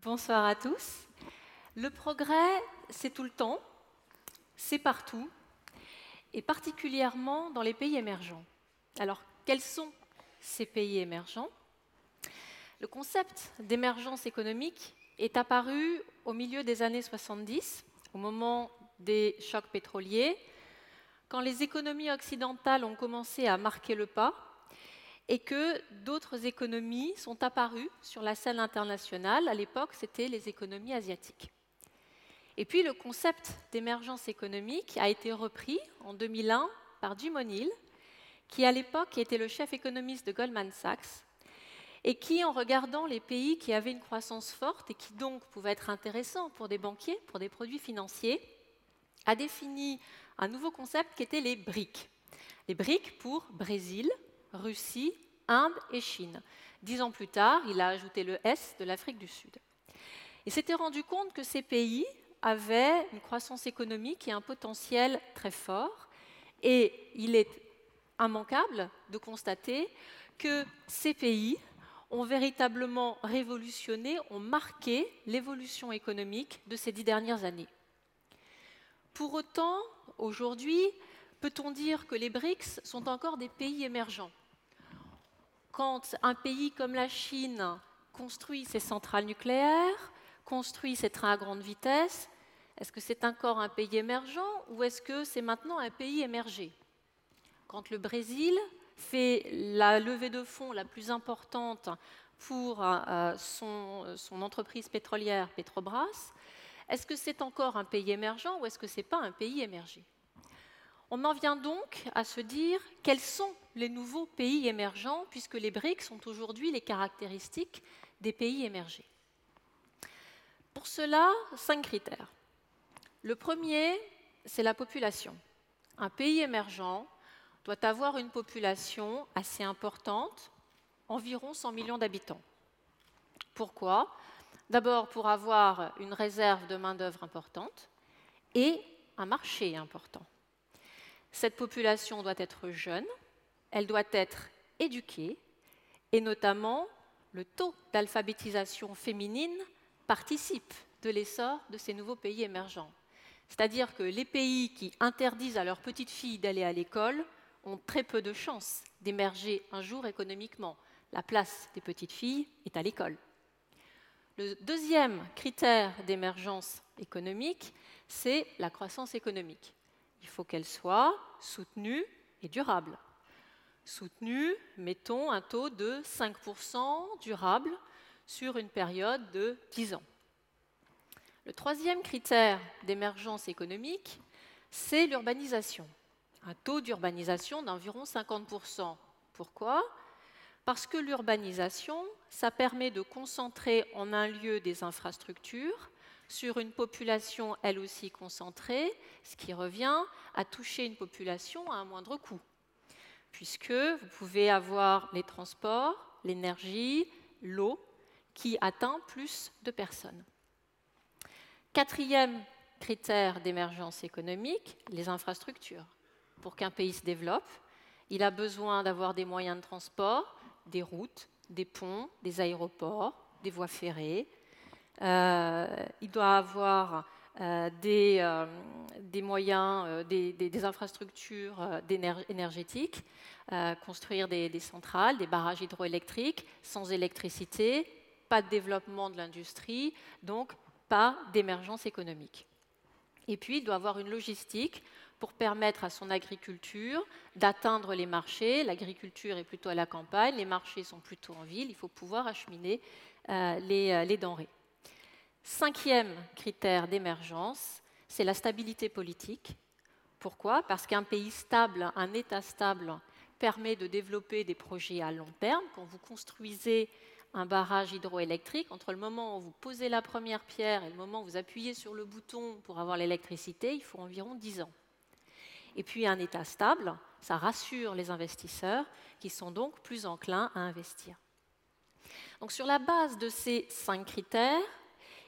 Bonsoir à tous. Le progrès, c'est tout le temps, c'est partout, et particulièrement dans les pays émergents. Alors, quels sont ces pays émergents? Le concept d'émergence économique est apparu au milieu des années 70, au moment des chocs pétroliers, quand les économies occidentales ont commencé à marquer le pas et que d'autres économies sont apparues sur la scène internationale. À l'époque, c'était les économies asiatiques. Et puis le concept d'émergence économique a été repris en 2001 par Jim O'Neill, qui à l'époque était le chef économiste de Goldman Sachs, et qui, en regardant les pays qui avaient une croissance forte et qui donc pouvaient être intéressants pour des banquiers, pour des produits financiers, a défini un nouveau concept qui était les BRIC. Les BRIC pour Brésil, Russie, Inde et Chine. 10 ans plus tard, il a ajouté le S de l'Afrique du Sud. Il s'était rendu compte que ces pays avaient une croissance économique et un potentiel très fort, et il est immanquable de constater que ces pays ont véritablement révolutionné, ont marqué l'évolution économique de ces 10 dernières années. Pour autant, aujourd'hui, peut-on dire que les BRICS sont encore des pays émergents? Quand un pays comme la Chine construit ses centrales nucléaires, construit ses trains à grande vitesse, est-ce que c'est encore un pays émergent ou est-ce que c'est maintenant un pays émergé? Quand le Brésil fait la levée de fonds la plus importante pour son entreprise pétrolière Petrobras, est-ce que c'est encore un pays émergent ou est-ce que ce n'est pas un pays émergé? On en vient donc à se dire quels sont les nouveaux pays émergents, puisque les BRICS sont aujourd'hui les caractéristiques des pays émergés. Pour cela, 5 critères. Le premier, c'est la population. Un pays émergent doit avoir une population assez importante, environ 100 millions d'habitants. Pourquoi? D'abord pour avoir une réserve de main-d'œuvre importante et un marché important. Cette population doit être jeune, elle doit être éduquée, et notamment le taux d'alphabétisation féminine participe de l'essor de ces nouveaux pays émergents. C'est-à-dire que les pays qui interdisent à leurs petites filles d'aller à l'école ont très peu de chances d'émerger un jour économiquement. La place des petites filles est à l'école. Le deuxième critère d'émergence économique, c'est la croissance économique. Il faut qu'elle soit soutenue et durable. Soutenue, mettons un taux de 5% durable sur une période de 10 ans. Le troisième critère d'émergence économique, c'est l'urbanisation. Un taux d'urbanisation d'environ 50%. Pourquoi? Parce que l'urbanisation, ça permet de concentrer en un lieu des infrastructures sur une population elle aussi concentrée, ce qui revient à toucher une population à un moindre coût, puisque vous pouvez avoir les transports, l'énergie, l'eau, qui atteint plus de personnes. Quatrième critère d'émergence économique, les infrastructures. Pour qu'un pays se développe, il a besoin d'avoir des moyens de transport, des routes, des ponts, des aéroports, des voies ferrées. Il doit avoir des moyens, des infrastructures énergétiques, construire des centrales, des barrages hydroélectriques. Sans électricité, pas de développement de l'industrie, donc pas d'émergence économique. Et puis, il doit avoir une logistique pour permettre à son agriculture d'atteindre les marchés. L'agriculture est plutôt à la campagne, les marchés sont plutôt en ville, il faut pouvoir acheminer les denrées. Cinquième critère d'émergence, c'est la stabilité politique. Pourquoi? Parce qu'un pays stable, un État stable, permet de développer des projets à long terme. Quand vous construisez un barrage hydroélectrique, entre le moment où vous posez la première pierre et le moment où vous appuyez sur le bouton pour avoir l'électricité, il faut environ 10 ans. Et puis un État stable, ça rassure les investisseurs qui sont donc plus enclins à investir. Donc sur la base de ces 5 critères,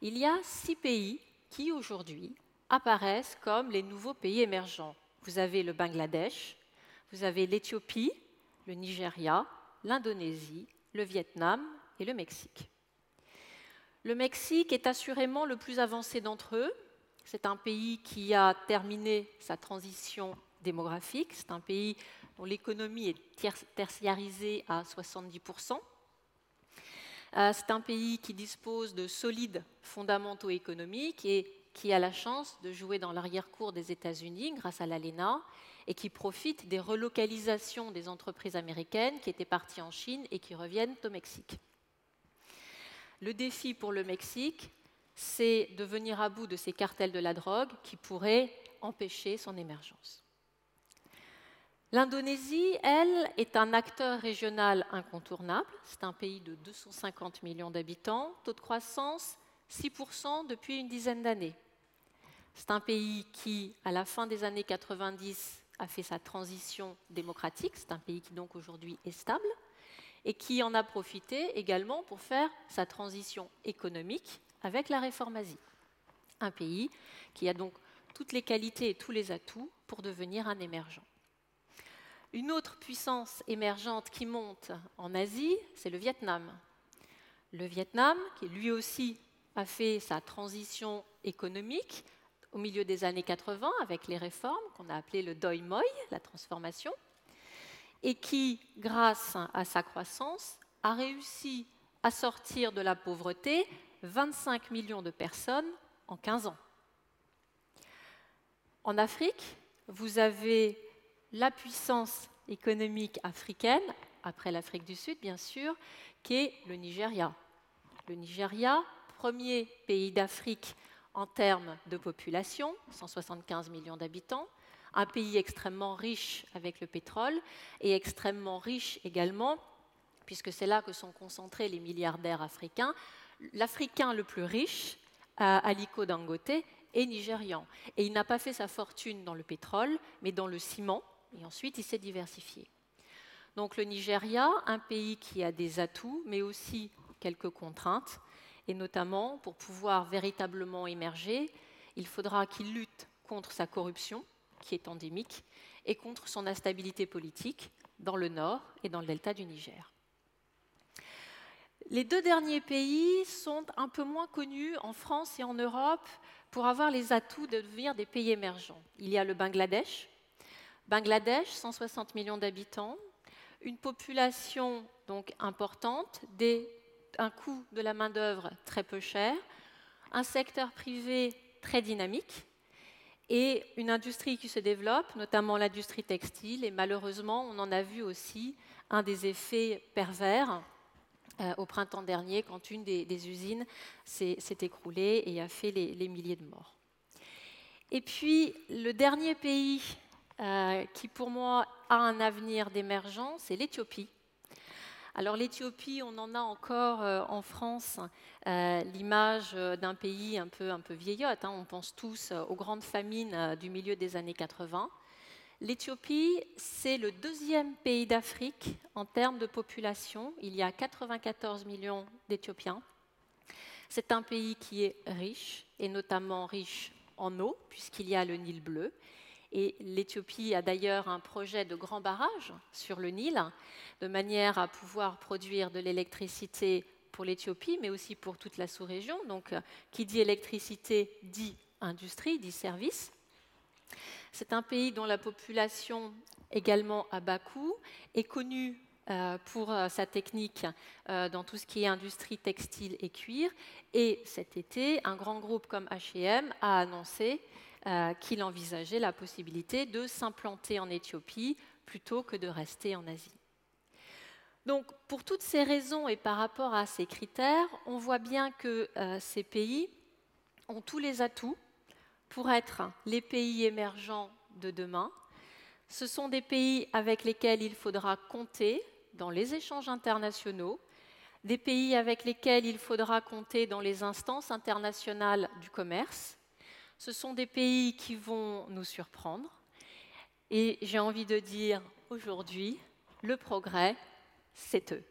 il y a 6 pays qui aujourd'hui apparaissent comme les nouveaux pays émergents. Vous avez le Bangladesh, vous avez l'Éthiopie, le Nigeria, l'Indonésie, le Vietnam et le Mexique. Le Mexique est assurément le plus avancé d'entre eux. C'est un pays qui a terminé sa transition démographique. C'est un pays dont l'économie est tertiarisée à 70%. C'est un pays qui dispose de solides fondamentaux économiques et qui a la chance de jouer dans l'arrière-cour des États-Unis grâce à l'ALENA et qui profite des relocalisations des entreprises américaines qui étaient parties en Chine et qui reviennent au Mexique. Le défi pour le Mexique, c'est de venir à bout de ces cartels de la drogue qui pourraient empêcher son émergence. L'Indonésie, elle, est un acteur régional incontournable. C'est un pays de 250 millions d'habitants, taux de croissance 6% depuis une dizaine d'années. C'est un pays qui, à la fin des années 90, a fait sa transition démocratique. C'est un pays qui donc aujourd'hui est stable et qui en a profité également pour faire sa transition économique avec la réforme Asie. Un pays qui a donc toutes les qualités et tous les atouts pour devenir un émergent. Une autre puissance émergente qui monte en Asie, c'est le Vietnam. Le Vietnam, qui lui aussi a fait sa transition économique au milieu des années 80 avec les réformes qu'on a appelées le Doi Moi, la transformation, et qui, grâce à sa croissance, a réussi à sortir de la pauvreté 25 millions de personnes en 15 ans. En Afrique, vous avez la puissance économique africaine, après l'Afrique du Sud bien sûr, qui est le Nigeria. Le Nigeria, premier pays d'Afrique en termes de population, 175 millions d'habitants, un pays extrêmement riche avec le pétrole et extrêmement riche également, puisque c'est là que sont concentrés les milliardaires africains. L'Africain le plus riche, Aliko Dangote, est nigérian. Et il n'a pas fait sa fortune dans le pétrole, mais dans le ciment, et ensuite il s'est diversifié. Donc le Nigeria, un pays qui a des atouts, mais aussi quelques contraintes, et notamment pour pouvoir véritablement émerger, il faudra qu'il lutte contre sa corruption, qui est endémique, et contre son instabilité politique dans le nord et dans le delta du Niger. Les deux derniers pays sont un peu moins connus en France et en Europe pour avoir les atouts de devenir des pays émergents. Il y a le Bangladesh. Bangladesh, 160 millions d'habitants, une population donc importante, un coût de la main-d'œuvre très peu cher, un secteur privé très dynamique et une industrie qui se développe, notamment l'industrie textile. Et malheureusement, on en a vu aussi un des effets pervers au printemps dernier, quand une des usines s'est écroulée et a fait les milliers de morts. Et puis, le dernier pays qui, pour moi, a un avenir d'émergence, c'est l'Éthiopie. Alors l'Éthiopie, on en a encore en France l'image d'un pays un peu vieillotte. On pense tous aux grandes famines du milieu des années 80. L'Éthiopie, c'est le deuxième pays d'Afrique en termes de population. Il y a 94 millions d'Éthiopiens. C'est un pays qui est riche, et notamment riche en eau, puisqu'il y a le Nil bleu. Et l'Éthiopie a d'ailleurs un projet de grand barrage sur le Nil, de manière à pouvoir produire de l'électricité pour l'Éthiopie, mais aussi pour toute la sous-région. Donc, qui dit électricité dit industrie, dit service. C'est un pays dont la population, également à bas coût, est connue pour sa technique dans tout ce qui est industrie textile et cuir. Et cet été, un grand groupe comme H&M a annoncé qu'il envisageait la possibilité de s'implanter en Éthiopie plutôt que de rester en Asie. Donc, pour toutes ces raisons et par rapport à ces critères, on voit bien que ces pays ont tous les atouts pour être les pays émergents de demain. Ce sont des pays avec lesquels il faudra compter dans les échanges internationaux, des pays avec lesquels il faudra compter dans les instances internationales du commerce. Ce sont des pays qui vont nous surprendre. Et j'ai envie de dire aujourd'hui, le progrès, c'est eux.